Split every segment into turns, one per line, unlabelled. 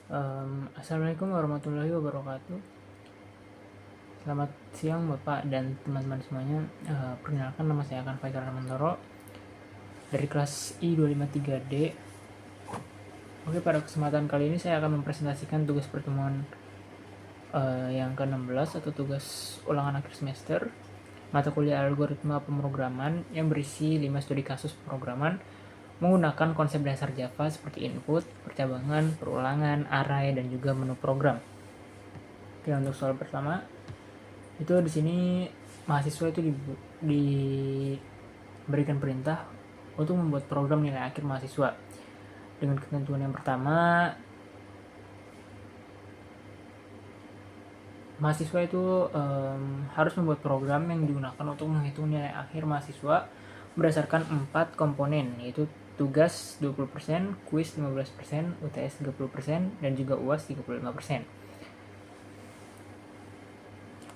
Assalamualaikum warahmatullahi wabarakatuh. Selamat siang Bapak dan teman-teman semuanya. Perkenalkan, nama saya akan Faisal Rahmantoro dari kelas I253D. Oke, pada kesempatan kali ini saya akan mempresentasikan tugas pertemuan yang ke-16 atau tugas ulangan akhir semester mata kuliah algoritma pemrograman yang berisi 5 studi kasus pemrograman menggunakan konsep dasar Java seperti input, percabangan, perulangan, array, dan juga menu program. Oke, untuk soal pertama, itu di sini mahasiswa itu diberikan perintah untuk membuat program nilai akhir mahasiswa dengan ketentuan yang pertama, mahasiswa itu harus membuat program yang digunakan untuk menghitung nilai akhir mahasiswa berdasarkan 4 komponen, yaitu tugas 20%, kuis 15%, UTS 30%, dan juga UAS 35%.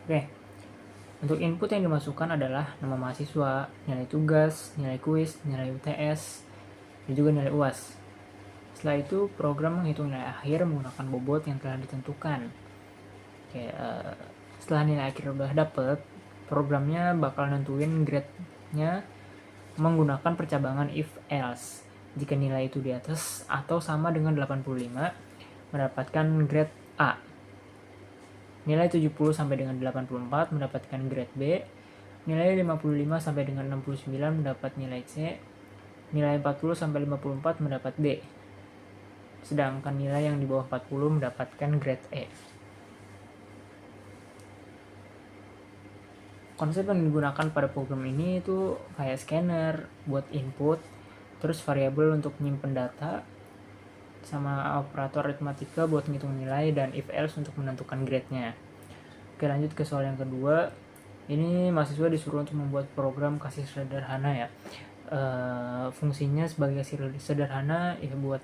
Oke, untuk input yang dimasukkan adalah nama mahasiswa, nilai tugas, nilai kuis, nilai UTS, dan juga nilai UAS. Setelah itu, program menghitung nilai akhir menggunakan bobot yang telah ditentukan. Oke, setelah nilai akhir udah dapet, programnya bakal nentuin grade-nya menggunakan percabangan if else. Jika nilai itu di atas atau sama dengan 85, mendapatkan grade A. Nilai 70 sampai dengan 84 mendapatkan grade B. Nilai 55 sampai dengan 69 mendapat nilai C. Nilai 40 sampai 54 mendapat D. Sedangkan nilai yang di bawah 40 mendapatkan grade E. Konsep yang digunakan pada program ini itu kayak scanner buat input, terus variabel untuk menyimpan data, sama operator aritmatika buat ngitung nilai, dan if else untuk menentukan grade-nya. Oke, lanjut ke soal yang kedua. Ini mahasiswa disuruh untuk membuat program kasir sederhana ya. Fungsinya sebagai kasir sederhana ya buat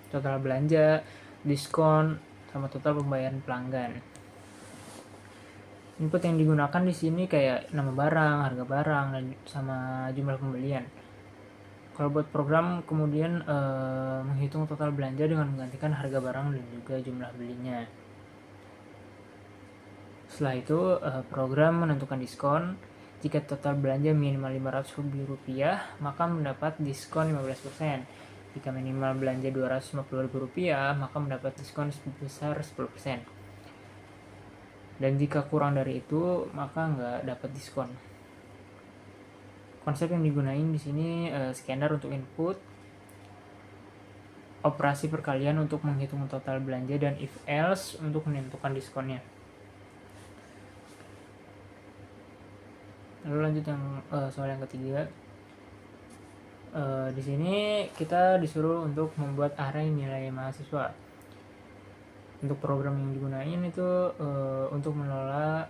total belanja, diskon, sama total pembayaran pelanggan. Input yang digunakan di sini kayak nama barang, harga barang, dan sama jumlah pembelian. Kalau buat program kemudian menghitung total belanja dengan menggantikan harga barang dan juga jumlah belinya. Setelah itu program menentukan diskon. Jika total belanja minimal Rp500.000, maka mendapat diskon 15%. Jika minimal belanja Rp250.000, maka mendapat diskon sebesar 10%. Dan jika kurang dari itu, maka nggak dapat diskon. Konsep yang digunain di sini scanner untuk input, operasi perkalian untuk menghitung total belanja, dan if else untuk menentukan diskonnya. Lalu lanjut yang soal yang ketiga. Di sini kita disuruh untuk membuat array nilai mahasiswa. Untuk program yang digunain itu untuk mengelola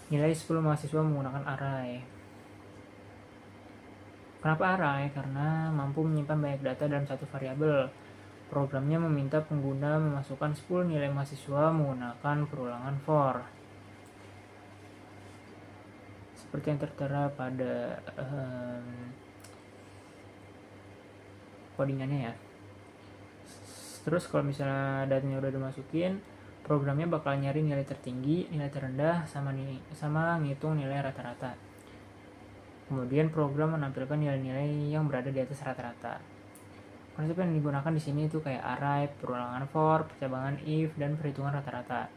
nilai 10 mahasiswa menggunakan array. Kenapa array? Karena mampu menyimpan banyak data dalam satu variabel. Programnya meminta pengguna memasukkan 10 nilai mahasiswa menggunakan perulangan for. Seperti yang tertera pada codingannya ya. Terus kalau misalnya datanya udah dimasukin, programnya bakal nyari nilai tertinggi, nilai terendah, sama ngitung nilai rata-rata. Kemudian program menampilkan nilai-nilai yang berada di atas rata-rata. Konsep yang digunakan di sini itu kayak array, perulangan for, percabangan if, dan perhitungan rata-rata.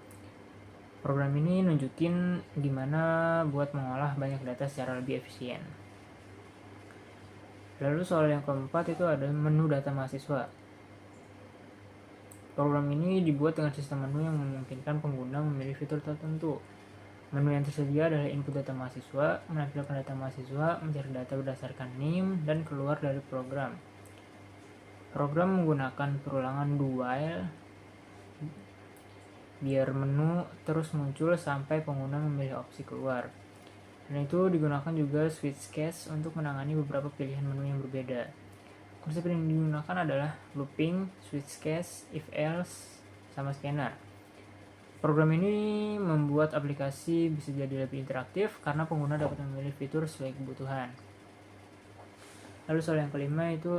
Program ini nunjukin gimana buat mengolah banyak data secara lebih efisien. Lalu soal yang keempat itu ada menu data mahasiswa. Program ini dibuat dengan sistem menu yang memungkinkan pengguna memilih fitur tertentu. Menu yang tersedia adalah input data mahasiswa, menampilkan data mahasiswa, mencari data berdasarkan name, dan keluar dari program. Program menggunakan perulangan do while biar menu terus muncul sampai pengguna memilih opsi keluar. Dan itu digunakan juga switch case untuk menangani beberapa pilihan menu yang berbeda. Konsep yang digunakan adalah looping, switch case, if else, sama scanner. Program ini membuat aplikasi bisa jadi lebih interaktif karena pengguna dapat memilih fitur sesuai kebutuhan. Lalu soal yang kelima itu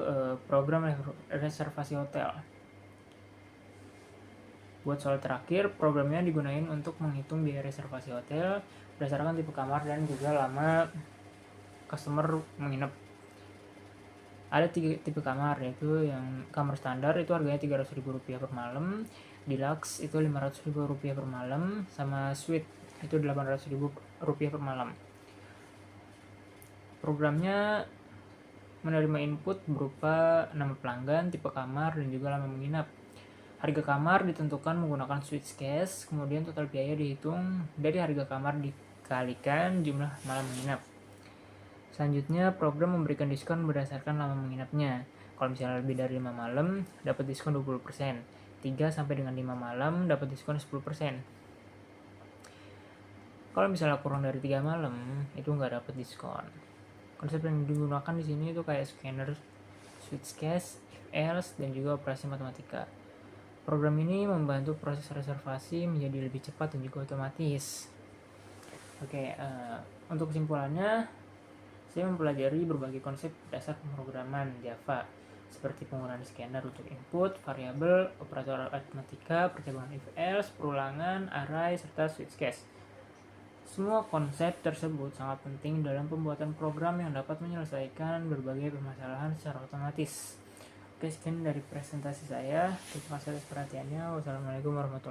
program reservasi hotel. Buat soal terakhir, programnya digunakan untuk menghitung biaya reservasi hotel berdasarkan tipe kamar dan juga lama customer menginap. Ada 3 tipe kamar, yaitu yang kamar standar itu harganya Rp300.000 per malam, deluxe itu Rp500.000 per malam, sama suite itu Rp800.000 per malam. Programnya menerima input berupa nama pelanggan, tipe kamar, dan juga lama menginap. Harga kamar ditentukan menggunakan Switchcase, kemudian total biaya dihitung dari harga kamar dikalikan jumlah malam menginap. Selanjutnya, program memberikan diskon berdasarkan lama menginapnya. Kalau misalnya lebih dari 5 malam, dapat diskon 20%. 3 sampai dengan 5 malam, dapat diskon 10%. Kalau misalnya kurang dari 3 malam, itu nggak dapat diskon. Konsep yang digunakan di sini itu kayak scanner, switchcase, if else, dan juga operasi matematika. Program ini membantu proses reservasi menjadi lebih cepat dan juga otomatis. Oke, untuk kesimpulannya, saya mempelajari berbagai konsep dasar pemrograman Java, seperti penggunaan scanner untuk input, variabel, operator aritmatika, percabangan if else, perulangan, array, serta switchcase. Semua konsep tersebut sangat penting dalam pembuatan program yang dapat menyelesaikan berbagai permasalahan secara otomatis. Oke, sekian dari presentasi saya. Terima kasih atas perhatiannya. Wassalamualaikum warahmatullahi wabarakatuh.